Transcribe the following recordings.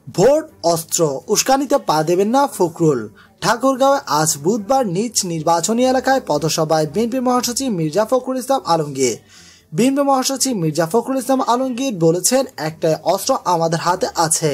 Vote অস্ত্র, উস্কানিতে পা দেবেন না ফখরুল। ঠাকুরগাঁওয়ে আজ বুধবার নিজ নির্বাচনী এলাকায় পথসভায় বিএনপি মহাসচিব মির্জা ফখরুল ইসলাম আলমগীর বিএনপি মহাসচিব মির্জা ফখরুল ইসলাম আলমগীর বলেছেন, একটা অস্ত্র আমাদের হাতে আছে,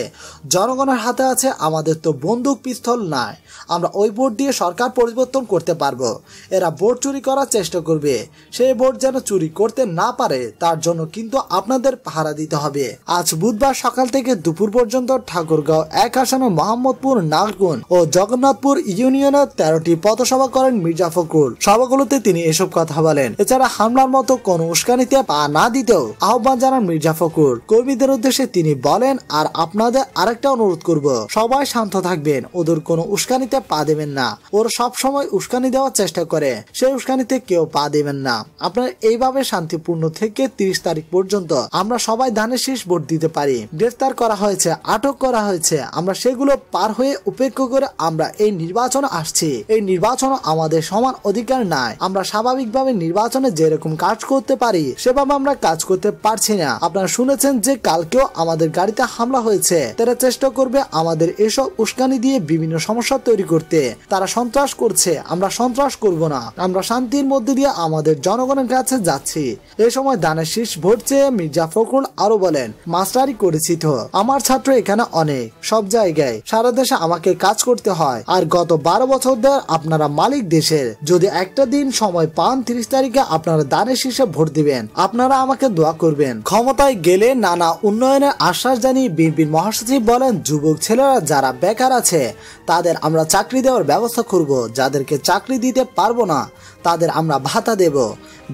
জনগণের হাতে আছে। আমাদের তো বন্দুক পিস্তল নাই। আমরা ওই ভোট দিয়ে সরকার পরিবর্তন করতে পারবো। এরা ভোট চুরি করার চেষ্টা করবে, সেই ভোট যেন চুরি করতে না পারে তার জন্য কিন্তু আপনাদের পাহারা দিতে হবে। আজ বুধবার সকাল থেকে দুপুর পর্যন্ত ঠাকুরগাঁও এক আসনে মোহাম্মদপুর, নাগগুন ও জগন্নাথপুর ইউনিয়নের 13টি পথসভা করেন মির্জা ফখরুল। সভাগুলোতে তিনি এসব কথা বলেন। এছাড়া হামলার মতো কোনো উস্কানিতে পা না দিতেও আহ্বান জানান মির্জা ফখরুল। কর্মীদের উদ্দেশ্যে তিনি বলেন, আর আপনাদের আরেকটা অনুরোধ করব, সবাই শান্ত থাকবেন, ওদের কোনো উস্কানিতে পা দেবেন না। ওরা সব সময় উস্কানি দেওয়ার চেষ্টা করে, সেই উস্কানিতে কেউ পা দেবেন না। আপনারা এইভাবে শান্তিপূর্ণ থেকে 30 তারিখ পর্যন্ত আমরা সবাই ধানের শীষ ভোট দিতে পারি। গ্রেফতার করা হয়েছে, আটক করা হয়েছে, আমরা সেগুলো পার হয়ে উপেক্ষা করে আমরা এই নির্বাচনে আসছি। এই নির্বাচন আমাদের সমান অধিকার নাই। আমরা স্বাভাবিকভাবে নির্বাচনে যেরকম কাজ করতে পারি সেভাবে আমরা কাজ করতে পারছি না। আপনারা শুনেছেন যে কালকেও আমাদের গাড়িতে হামলা হয়েছে। তারা চেষ্টা করবে আমাদের এসব উস্কানি দিয়ে বিভিন্ন সমস্যা তৈরি করতে। তারা সন্ত্রাস করছে, আমরা সন্ত্রাস করব না। আমরা শান্তির মধ্যে দিয়ে আমাদের জনগণের কাছে যাচ্ছি। এই সময় ধানের শীষ ভোট চেয়ে মির্জা ফখরুল আরো বলেন, মাস্টারি করেছি তো, আমার ছাত্র এখানে অনেক, সব জায়গায় সারা দেশে আমাকে কাজ করতে হয়। আর গত 12 বছর ধরে আপনারা মালিক দেশের। যদি একটা দিন সময় পান 30 তারিখে আপনারা ধানের শীষে ভোট দিবেন। আপনারা আমাকে দোয়া করবেন। ক্ষমতায় গেলে নানা উন্নয়নের আশ্বাস জানিয়ে বিএনপির মহাসচিব বলেন, যুবক ছেলেরা যারা বেকার আছে তাদের আমরা চাকরি দেওয়ার ব্যবস্থা করব। যাদেরকে চাকরি দিতে পারবো না তাদের আমরা ভাতা দেব,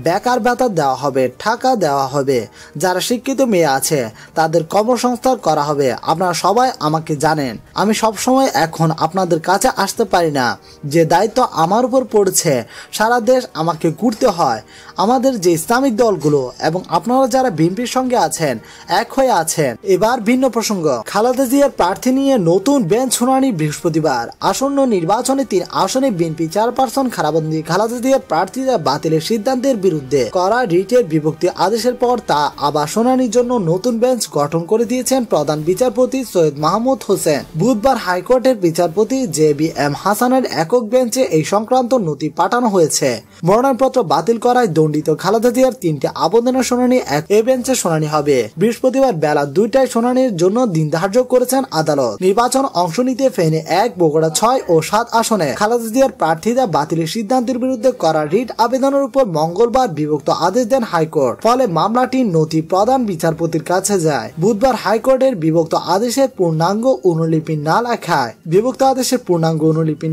বেকার ভাতা দেওয়া হবে, টাকা দেওয়া হবে। যারা শিক্ষিত মেয়ে আছে তাদের কর্মসংস্থান করা হবে। আপনারা সবাই আমাকে জানেন, আমি সবসময় এখন আপনাদের কাছে আসতে পারি না। যে দায়িত্ব আমার উপর পড়েছে, সারা দেশ আমাকে ঘুরতে হয়। আমাদের যে ইসলামিক দলগুলো এবং আপনারা যারা বিএনপির সঙ্গে আছেন, এক হয়ে আছেন। এবার ভিন্ন প্রসঙ্গ, খালেদা জিয়ার প্রার্থী নিয়ে নতুন বেঞ্চ শুনানি বৃহস্পতিবার। আসন্ন নির্বাচনে 3 আসনে বিএনপি চেয়ারপারসন খারাবন্দি খালেদা জিয়ার প্রার্থীরা বাতিলের সিদ্ধান্তের বিরুদ্ধে করা রিটের বিভক্তি আদেশের পর তা আবার শুনানির জন্য নতুন বেঞ্চ গঠন করে দিয়েছেন প্রধান বিচারপতি সৈয়দ মাহমুদ হোসেন। বুধবার হাইকোর্টের বিচারপতি JBM হাসানের একক বেঞ্চে এই সংক্রান্ত নথি পাঠানো হয়েছে। মনোনয়নপত্র বাতিল করায় দণ্ডিত খালেদা জিয়ার 3টি আবেদনের শুনানি এ বেঞ্চে শুনানি হবে। বৃহস্পতিবার বেলা 2টায় শুনানির জন্য দিন ধার্য করেছেন আদালত। নির্বাচন অংশ নিতে ফেনী 1, বগুড়া 6 ও 7 আসনে খালেদা জিয়ার প্রার্থীরা বাতিলের সিদ্ধান্তের বিরুদ্ধে করা রিট আবেদনের উপর মঙ্গলবার বিভক্ত আদেশ দেন হাইকোর্ট। ফলে মামলাটির নথি প্রধান বিচারপতির কাছে যায়। বুধবার হাইকোর্টের বিভক্ত আদেশের পূর্ণাঙ্গ অনুলিপি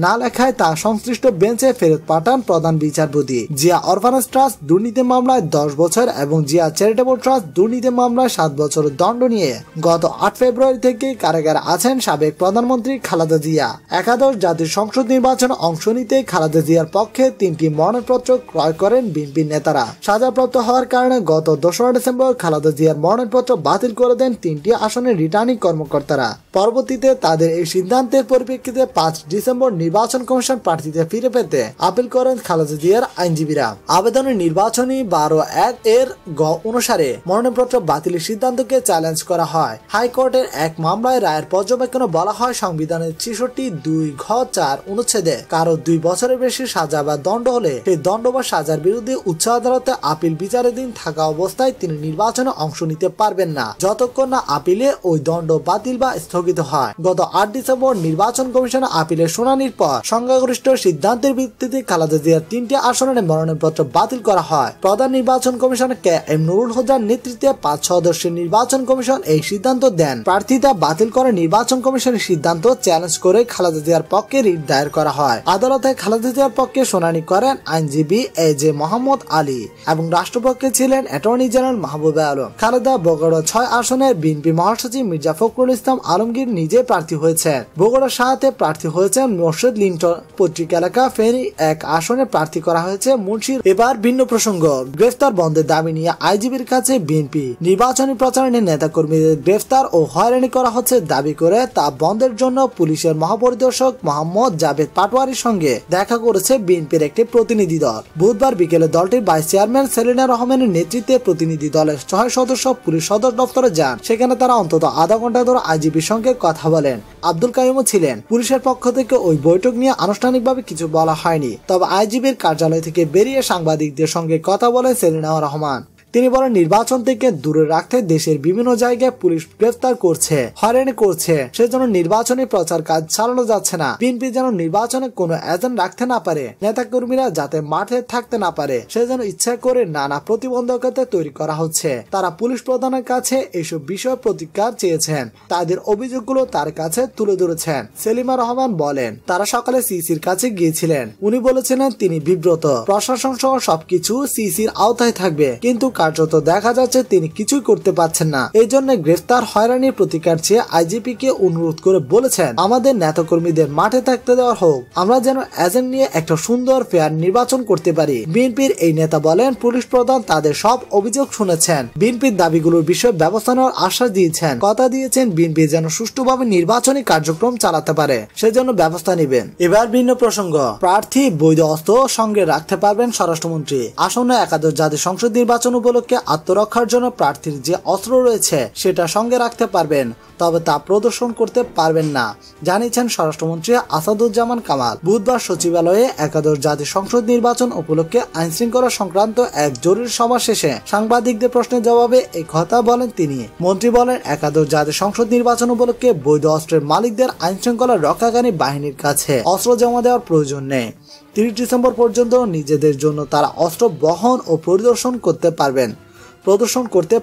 না লেখায় তা সংশ্লিষ্ট বেঞ্চে ফেরত পাঠান প্রধান বিচারপতি। জিয়া অরফানেজ ট্রাস্ট দুর্নীতি মামলায় 10 বছর এবং জিয়া চ্যারিটেবল ট্রাস্ট দুর্নীতি মামলায় 7 বছরের দণ্ড নিয়ে গত 8 ফেব্রুয়ারি থেকে কারাগারে আছেন সাবেক প্রধানমন্ত্রী খালেদা জিয়া। একাদশ জাতীয় সংসদ নির্বাচনে অংশ নিতে খালেদা জিয়ার পক্ষে 3টি মনোনয়নপত্র ক্রয় করেন বিএনপির নেতারা। সাজাপ্রাপ্ত হওয়ার কারণে গত 2রা ডিসেম্বর খালেদা জিয়ার মনোনয়নপত্র বাতিল করে দেন 3টি আসনের রিটার্নিং কর্মকর্তারা। পরবর্তীতে তাদের এই সিদ্ধান্তের পরিপ্রেক্ষিতে 5 ডিসেম্বর নির্বাচন কমিশন প্রার্থীদের ফিরে পেতে আপিল করেন খালেদা জিয়ার আইনজীবীরা। আবেদনের নির্বাচনী 12(1) এর গ অনুসারে মনোনয়নপত্র বাতিলের সিদ্ধান্তকে চ্যালেঞ্জ করা হয়। হাইকোর্টের এক মামলায় রায়ের পর্যবেক্ষণে বলা হয়, সংবিধানের 66(2)(ঘ)(4) অনুচ্ছেদে কারো 2 বছরের বেশি সাজা বা দণ্ড হলে সেই দণ্ড বা সাজার বিরুদ্ধে উচ্চ আদালতে আপিল বিচারাধীন থাকা অবস্থায় তিনি নির্বাচনে অংশ নিতে পারবেন না, যতক্ষণ না আপিলে ওই দণ্ড বাতিল বা স্থগিত হয়। গত 8 ডিসেম্বর নির্বাচন কমিশনে আপিলের শুনানির পর সংখ্যাগরিষ্ঠ সিদ্ধান্তের ভিত্তিতে খালেদা জিয়ার 3টি আসনের মনোনয়নপত্র বাতিল করা হয়। প্রধান নির্বাচন কমিশন KM নুরুল হুদার নেতৃত্বে 5 সদস্যের নির্বাচন কমিশন এই সিদ্ধান্ত দেন। প্রার্থীতা বাতিল করে নির্বাচন কমিশনের সিদ্ধান্ত চ্যালেঞ্জ করে খালেদা জিয়ার পক্ষে রিট দায়ের করা হয়। আদালতে খালেদা জিয়ার পক্ষে শুনানি করেন আইনজীবী AJ মোহাম্মদ আলী এবং রাষ্ট্রপক্ষে ছিলেন অ্যাটর্নি জেনারেল মাহবুবে আলম। খালেদা বগুড়া 6 আসনের বিএনপি মহাসচিব মির্জা ফখরুল ইসলাম আলমগীর নিজে প্রার্থী হয়েছেন। বগুড়া 7-এ প্রার্থী হয়েছেন মোর্শেদ লিন্টন। পত্রিকা এলাকা ফেনী 1 আসনে প্রার্থী করা হয়েছে মুন্সির। এবার ভিন্ন প্রসঙ্গ, গ্রেফতার বন্ধের দাবি নিয়ে আইজিবির কাছে বিএনপি। নির্বাচনী প্রচারণে নেতাকর্মীদের গ্রেফতার ও হয়রানি করা হচ্ছে দাবি করে তা বন্ধের জন্য পুলিশের মহাপরিদর্শক মোহাম্মদ জাভেদ পাটোয়ারির সঙ্গে দেখা করেছে বিএনপির একটি প্রতিনিধি দল। বুধবার বিকেলে দলটি দলটির ভাইস চেয়ারম্যান সেলিনা রহমানের নেতৃত্বে প্রতিনিধি দলের 6 সদস্য পুলিশ সদর দপ্তরে যান। সেখানে তারা অন্তত আধা ঘন্টা ধরে আইজিপির সঙ্গে কথা বলেন। আব্দুল কাইয়ুমও ছিলেন। পুলিশের পক্ষ থেকে ওই বৈঠক নিয়ে আনুষ্ঠানিকভাবে কিছু বলা হয়নি, তবে আইজিপির কার্যালয় থেকে বেরিয়ে সাংবাদিকদের সঙ্গে কথা বলেন সেলিনা রহমান। তিনি বলেন, নির্বাচন থেকে দূরে রাখতে দেশের বিভিন্ন জায়গায় পুলিশ গ্রেফতার করছে, হয়রানি করছে, সেজন্য নির্বাচনী প্রচার কাজ চালানো যাচ্ছে না। বিএনপি যেন নির্বাচনে কোনো এজেন্ট রাখতে না পারে, নেতা কর্মীরা যাতে মাঠে থাকতে না পারে, সেজন্য ইচ্ছা করে নানা প্রতিবন্ধকতা তৈরি করা হচ্ছে। তারা পুলিশ প্রধানের কাছে এইসব বিষয় প্রতিকার চেয়েছেন, তাদের অভিযোগগুলো তার কাছে তুলে ধরেছেন। সেলিমা রহমান বলেন, তারা সকালে সিসির কাছে গিয়েছিলেন। উনি বলেছিলেন তিনি বিব্রত, প্রশাসন সহ সবকিছু সিসির আওতায় থাকবে, কিন্তু কার্যত দেখা যাচ্ছে তিনি কিছুই করতে পারছেন না। এই জন্য গ্রেফতার হয়রানির প্রতিকার চেয়ে আইজিপি কে অনুরোধ করে বলেছেন, আমাদের নেতাকর্মীদের মাঠে থাকতে দেওয়া হোক, আমরা যেন এজেন্ট নিয়ে একটা সুন্দর ফেয়ার নির্বাচন করতে পারি। বিএনপির এই নেতা বলেন, পুলিশ প্রধান তাদের সব অভিযোগ শুনেছেন, বিএনপির দাবিগুলোর বিষয়ে ব্যবস্থা নেওয়ার আশ্বাস দিয়েছেন, কথা দিয়েছেন বিএনপি যেন সুষ্ঠুভাবে নির্বাচনী কার্যক্রম চালাতে পারে, সেজন্য ব্যবস্থা নেবেন। এবার ভিন্ন প্রসঙ্গ, প্রার্থী বৈধ অস্ত্র সঙ্গে রাখতে পারবেন স্বরাষ্ট্রমন্ত্রী। আসন্ন একাদশ জাতীয় সংসদ নির্বাচন উপলক্ষে আত্মরক্ষার জন্য প্রার্থীর যে অস্ত্র রয়েছে সেটা সঙ্গে রাখতে পারবেন, তবে তা প্রদর্শন করতে পারবেন না, জানিয়েছেন স্বরাষ্ট্রমন্ত্রী আসাদুজ্জামান কামাল। বুধবার সচিবালয়ে একাদশ জাতীয় সংসদ নির্বাচন উপলক্ষে আইন শৃঙ্খলা সংক্রান্ত এক জরুরি সভা শেষে সাংবাদিকদের প্রশ্নের জবাবে এই কথা বলেন তিনি। মন্ত্রী বলেন, একাদশ জাতীয় সংসদ নির্বাচন উপলক্ষে বৈধ অস্ত্রের মালিকদের আইন শৃঙ্খলা রক্ষাকারী বাহিনীর কাছে অস্ত্র জমা দেওয়ার প্রয়োজন নেই। 30 ডিসেম্বর পর্যন্ত নিজেদের জন্য তারা অস্ত্র বহন ও প্রদর্শন করতে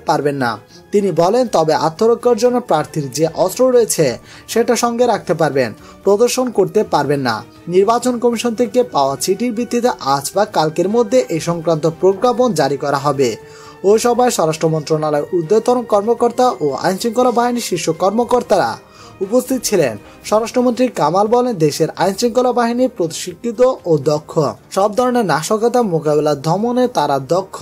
পারবেন না। তিনি বলেন, তবে আত্মরক্ষার জন্য প্রার্থীর যে অস্ত্র রয়েছে সেটা সঙ্গে রাখতে পারবেন, প্রদর্শন করতে পারবেন না। নির্বাচন কমিশন থেকে পাওয়া চিঠির ভিত্তিতে আজ বা কালকের মধ্যে এই সংক্রান্ত প্রজ্ঞাপন জারি করা হবে। ওই সভায় স্বরাষ্ট্র মন্ত্রণালয়ের ঊর্ধ্বতন কর্মকর্তা ও আইন শৃঙ্খলা বাহিনীর শীর্ষ কর্মকর্তারা উপস্থিত ছিলেন। স্বরাষ্ট্রমন্ত্রী কামাল বলেন, দেশের আইন শৃঙ্খলা বাহিনী প্রশিক্ষিত ও দক্ষ, সব ধরনের নাশকতা মোকাবেলা দমনে তারা দক্ষ,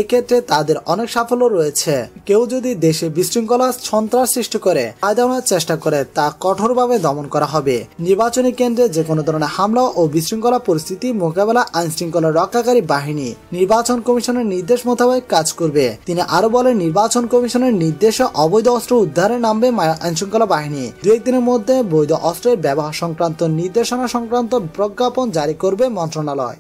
এক্ষেত্রে তাদের অনেক সাফল্য রয়েছে। কেউ যদি দেশে বিশৃঙ্খলা সন্ত্রাস সৃষ্টি করে আদানের চেষ্টা করে তা কঠোরভাবে দমন করা হবে। নির্বাচনী কেন্দ্রে যে কোনো ধরনের হামলা ও বিশৃঙ্খলা পরিস্থিতি মোকাবেলা আইন শৃঙ্খলা রক্ষাকারী বাহিনী নির্বাচন কমিশনের নির্দেশ মোতাবেক কাজ করবে। তিনি আরো বলেন, নির্বাচন কমিশনের নির্দেশে অবৈধ অস্ত্র উদ্ধারে নামবে আইন শৃঙ্খলা বাহিনী। 2-1 দিনের মধ্যে বৈধ অস্ত্রের ব্যবহার সংক্রান্ত নির্দেশনা সংক্রান্ত প্রজ্ঞাপন জারি করবে মন্ত্রণালয়।